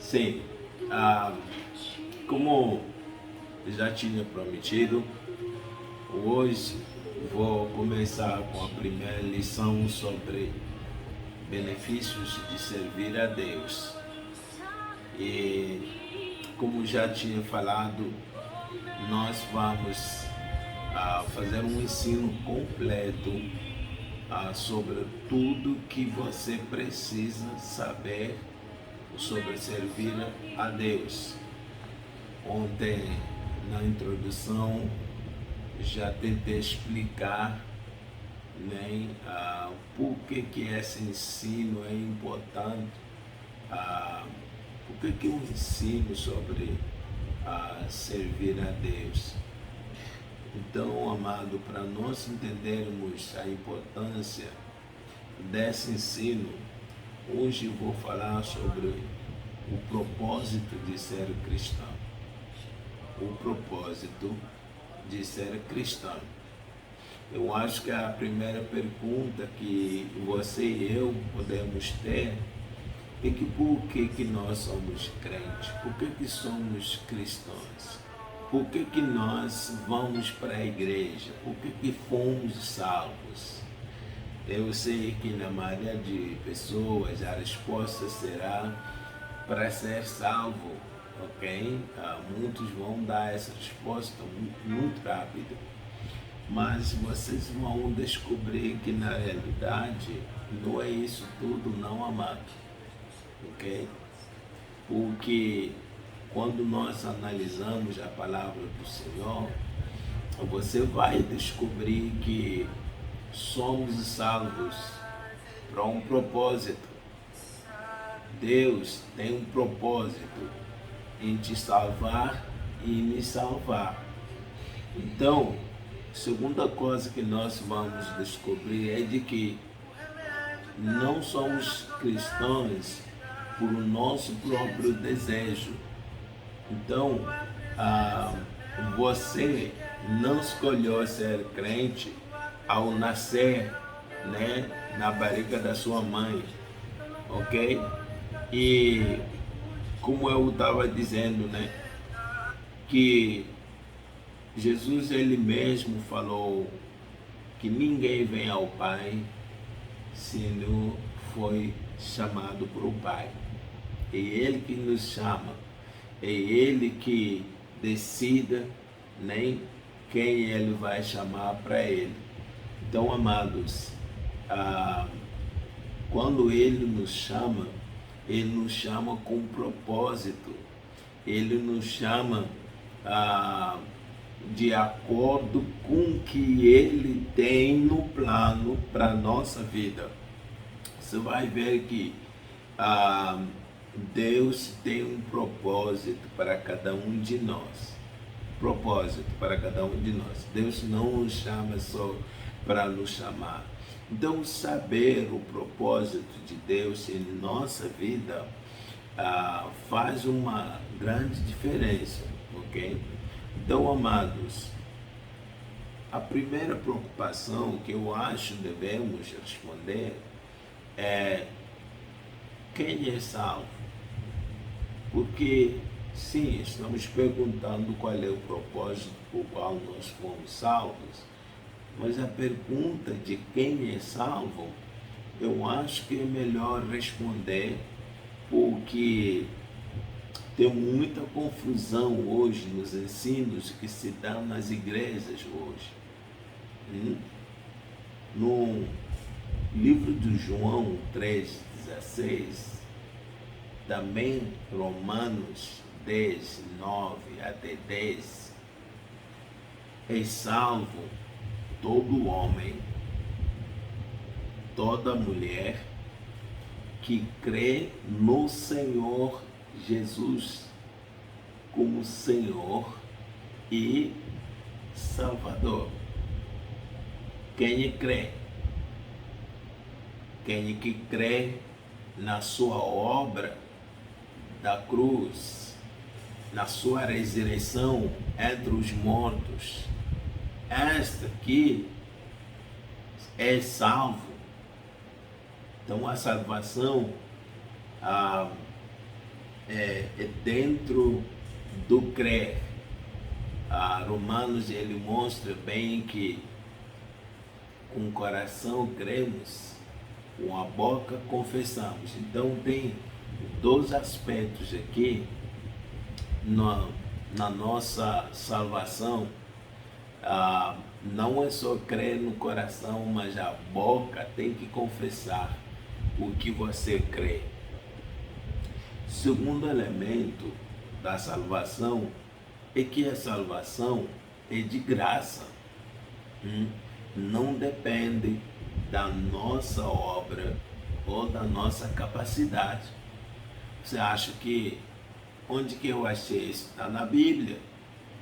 Sim, ah, como já tinha prometido, hoje vou começar com a primeira lição sobre benefícios de servir a Deus. E como já tinha falado, nós vamos fazer um ensino completo sobre tudo que você precisa saber sobre servir a Deus. Ontem, na introdução, já tentei explicar, né, por que esse ensino é importante, por que eu ensino sobre servir a Deus. Então, amado, para nós entendermos a importância desse ensino, hoje eu vou falar sobre o propósito de ser cristão. O propósito de ser cristão. Eu acho que a primeira pergunta que você e eu podemos ter é que por que nós somos crentes? Por que somos cristãos? Por que nós vamos para a igreja? Por que fomos salvos? Eu sei que na maioria de pessoas a resposta será para ser salvo, ok? Muitos vão dar essa resposta muito rápido, mas vocês vão descobrir que na realidade não é isso tudo, não, amado, ok? Porque quando nós analisamos a palavra do Senhor, você vai descobrir que somos salvos para um propósito. Deus tem um propósito em te salvar e me salvar. Então, segunda coisa que nós vamos descobrir é de que não somos cristãos por nosso próprio desejo. Então, você não escolheu ser crente ao nascer, né, na barriga da sua mãe, ok? E como eu estava dizendo, né, que Jesus ele mesmo falou que ninguém vem ao Pai se não foi chamado por o Pai. É Ele que nos chama, é Ele que decida, nem quem Ele vai chamar para Ele. Então, amados, quando Ele nos chama com propósito, Ele nos chama de acordo com o que Ele tem no plano para a nossa vida. Você vai ver que Deus tem um propósito para cada um de nós. Propósito para cada um de nós. Deus não nos chama só para nos chamar. Então, saber o propósito de Deus em nossa vida faz uma grande diferença, ok? Então, amados, a primeira preocupação que eu acho devemos responder é: quem é salvo? Porque, sim, estamos perguntando qual é o propósito por qual nós fomos salvos, mas a pergunta de quem é salvo, eu acho que é melhor responder, porque tem muita confusão hoje nos ensinos que se dão nas igrejas hoje. No livro de João 3,16, também Romanos 10, 9 até 10, é salvo todo homem, toda mulher que crê no Senhor Jesus como Senhor e Salvador. Quem crê? Quem que crê na sua obra da cruz, na sua ressurreição entre os mortos, esta aqui é salvo. Então a salvação é dentro do crer. Romanos ele mostra bem que com o coração cremos, com a boca confessamos. Então tem dois aspectos aqui na nossa salvação. Não é só crer no coração, mas a boca tem que confessar o que você crê. Segundo elemento da salvação é que a salvação é de graça. Não depende da nossa obra ou da nossa capacidade. Você acha que onde que eu achei isso? Está na Bíblia.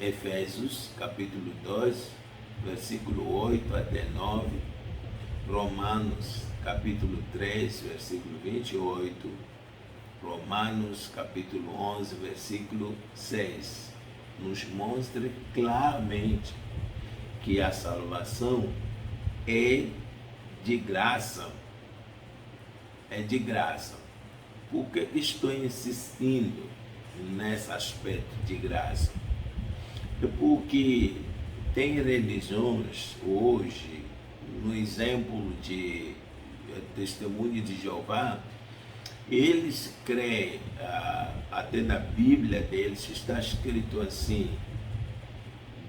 Efésios capítulo 2, versículo 8 até 9. Romanos capítulo 3, versículo 28. Romanos capítulo 11, versículo 6. Nos mostra claramente que a salvação é de graça. É de graça. Por que estou insistindo nesse aspecto de graça? É porque tem religiões hoje, no exemplo de Testemunho de Jeová, eles creem, até na Bíblia deles está escrito assim: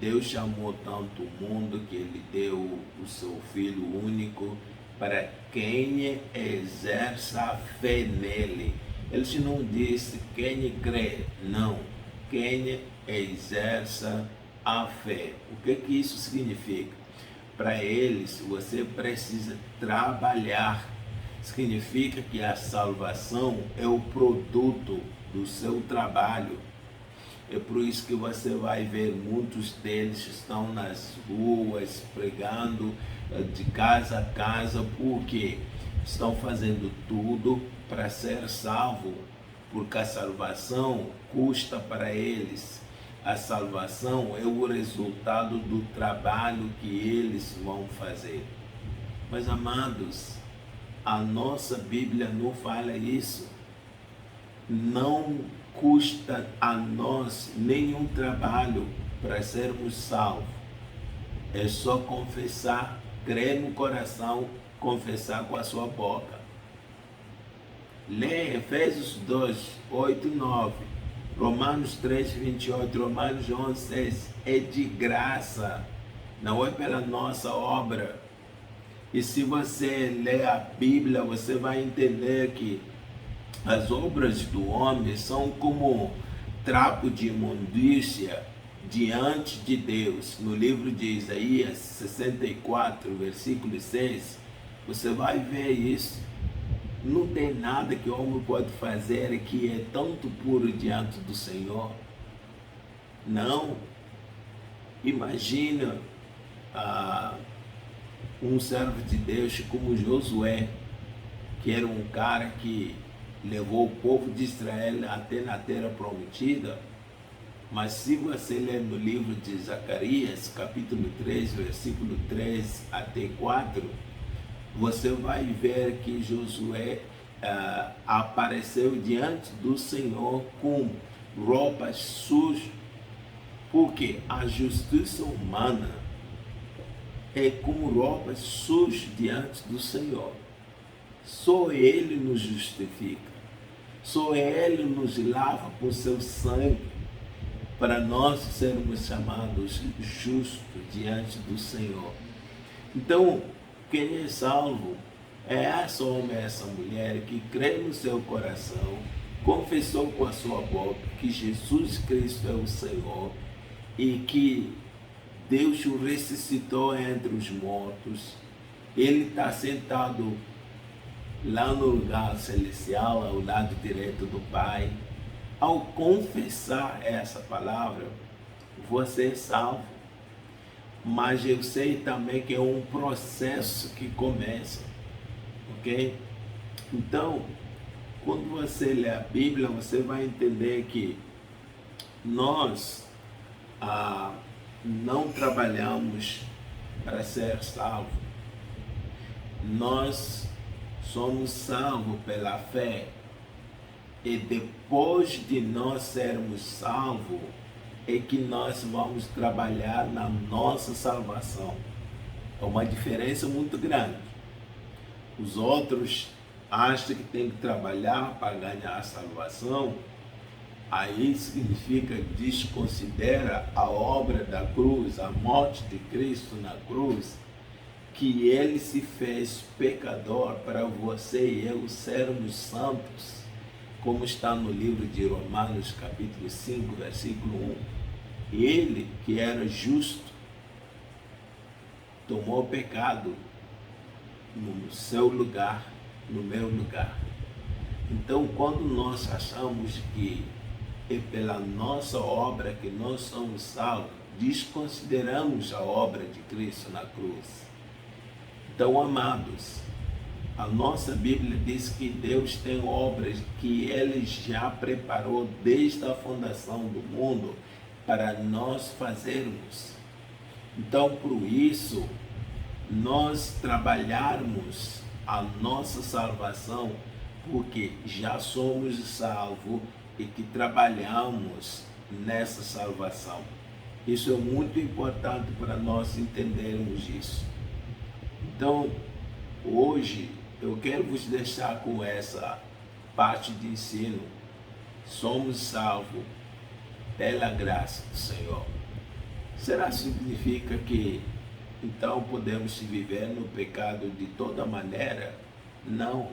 Deus chamou tanto o mundo que ele deu o seu Filho único para quem exerça a fé nele. Eles não dizem quem crê, não, quem exerça a fé. O que isso significa? Para eles, você precisa trabalhar. Significa que a salvação é o produto do seu trabalho. É por isso que você vai ver muitos deles estão nas ruas pregando de casa a casa, porque estão fazendo tudo para ser salvo, porque a salvação custa para eles. A salvação é o resultado do trabalho que eles vão fazer. Mas, amados, a nossa Bíblia não fala isso. Não custa a nós nenhum trabalho para sermos salvos. É só confessar, crer no coração, confessar com a sua boca. Lê Efésios 2, 8 e 9, Romanos 3, 28, Romanos 11, 6. É de graça, não é pela nossa obra. E se você ler a Bíblia, você vai entender que as obras do homem são como trapo de imundícia diante de Deus. No livro de Isaías 64, versículo 6, você vai ver isso. Não tem nada que o homem pode fazer que é tanto puro diante do Senhor. Não. Imagina um servo de Deus como Josué, que era um cara que levou o povo de Israel até na terra prometida. Mas se você ler no livro de Zacarias, capítulo 3, versículo 3 até 4, você vai ver que Josué apareceu diante do Senhor com roupas sujas, porque a justiça humana é como roupas sujas diante do Senhor. Só Ele nos justifica, só Ele nos lava por seu sangue, para nós sermos chamados justos diante do Senhor. Então, quem é salvo é esse homem, essa mulher que crê no seu coração, confessou com a sua boca que Jesus Cristo é o Senhor e que Deus o ressuscitou entre os mortos. Ele está sentado lá no lugar celestial, ao lado direito do Pai. Ao confessar essa palavra, você é salvo. Mas eu sei também que é um processo que começa, ok? Então, quando você lê a Bíblia, você vai entender que nós não trabalhamos para ser salvos. Nós somos salvos pela fé E depois de nós sermos salvos, é que nós vamos trabalhar na nossa salvação. É uma diferença muito grande. Os outros acham que tem que trabalhar para ganhar a salvação. Aí significa desconsidera a obra da cruz, a morte de Cristo na cruz, que ele se fez pecador para você e eu sermos santos, como está no livro de Romanos capítulo 5, versículo 1. Ele, que era justo, tomou o pecado no seu lugar, no meu lugar. Então, quando nós achamos que é pela nossa obra que nós somos salvos, desconsideramos a obra de Cristo na cruz. Então, amados, a nossa Bíblia diz que Deus tem obras que Ele já preparou desde a fundação do mundo para nós fazermos. Então, por isso, nós trabalharmos a nossa salvação, porque já somos salvos e que trabalhamos nessa salvação. Isso é muito importante para nós entendermos isso. Então, hoje, eu quero vos deixar com essa parte de ensino. Somos salvos pela graça do Senhor. Será que significa que então podemos viver no pecado de toda maneira? Não.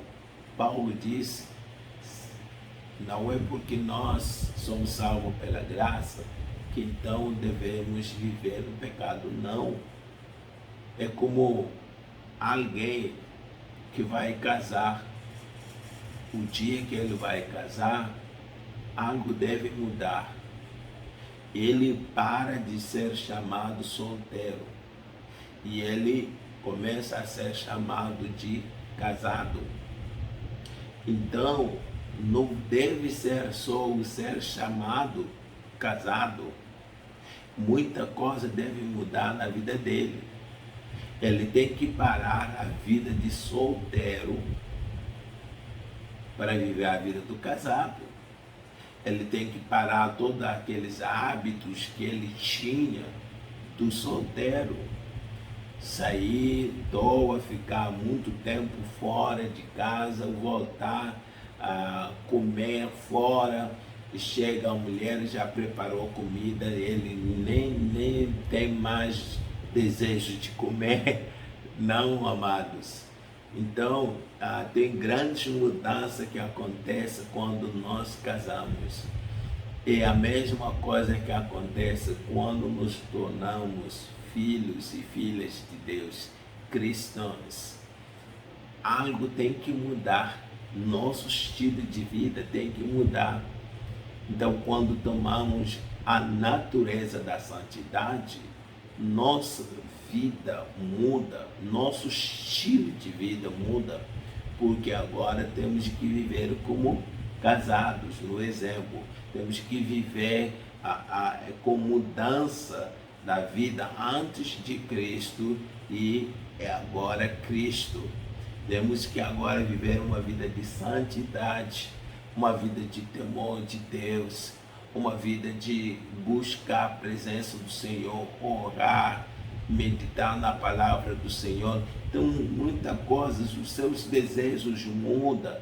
Paulo disse, não é porque nós somos salvos pela graça que então devemos viver no pecado. Não. É como alguém que vai casar. O dia que ele vai casar, algo deve mudar. Ele para de ser chamado solteiro e ele começa a ser chamado de casado. Então, não deve ser só o ser chamado casado. Muita coisa deve mudar na vida dele. Ele tem que parar a vida de solteiro para viver a vida do casado. Ele tem que parar todos aqueles hábitos que ele tinha do solteiro. Sair, toa, ficar muito tempo fora de casa, voltar a comer fora. Chega a mulher, já preparou comida, ele nem tem mais desejo de comer. Não, amados. Então, tem grandes mudanças que acontecem quando nós casamos. E a mesma coisa que acontece quando nos tornamos filhos e filhas de Deus, cristãos. Algo tem que mudar. Nosso estilo de vida tem que mudar. Então, quando tomamos a natureza da santidade, nossa vida muda, nosso estilo de vida muda, porque agora temos que viver como casados, no exemplo. Temos que viver com mudança da vida antes de Cristo e agora Cristo. Temos que agora viver uma vida de santidade, uma vida de temor de Deus, uma vida de buscar a presença do Senhor, orar, meditar na palavra do Senhor. Então, muitas coisas, os seus desejos mudam,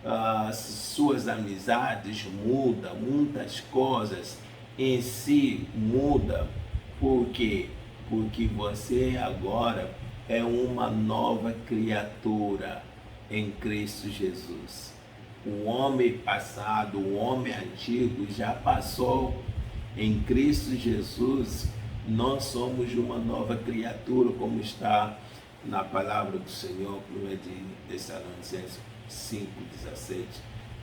as suas amizades mudam, muitas coisas em si mudam. Por quê? Porque você agora é uma nova criatura em Cristo Jesus. O homem passado, o homem antigo já passou. Em Cristo Jesus, nós somos uma nova criatura, como está na palavra do Senhor, 1 de Tessalonicenses 5,17,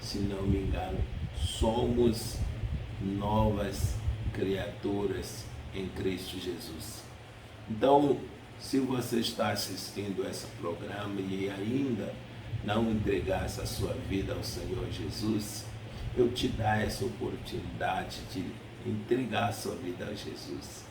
se não me engano. Somos novas criaturas em Cristo Jesus. Então, se você está assistindo esse programa e ainda não entregasse a sua vida ao Senhor Jesus, eu te dou essa oportunidade de entregar a sua vida a Jesus.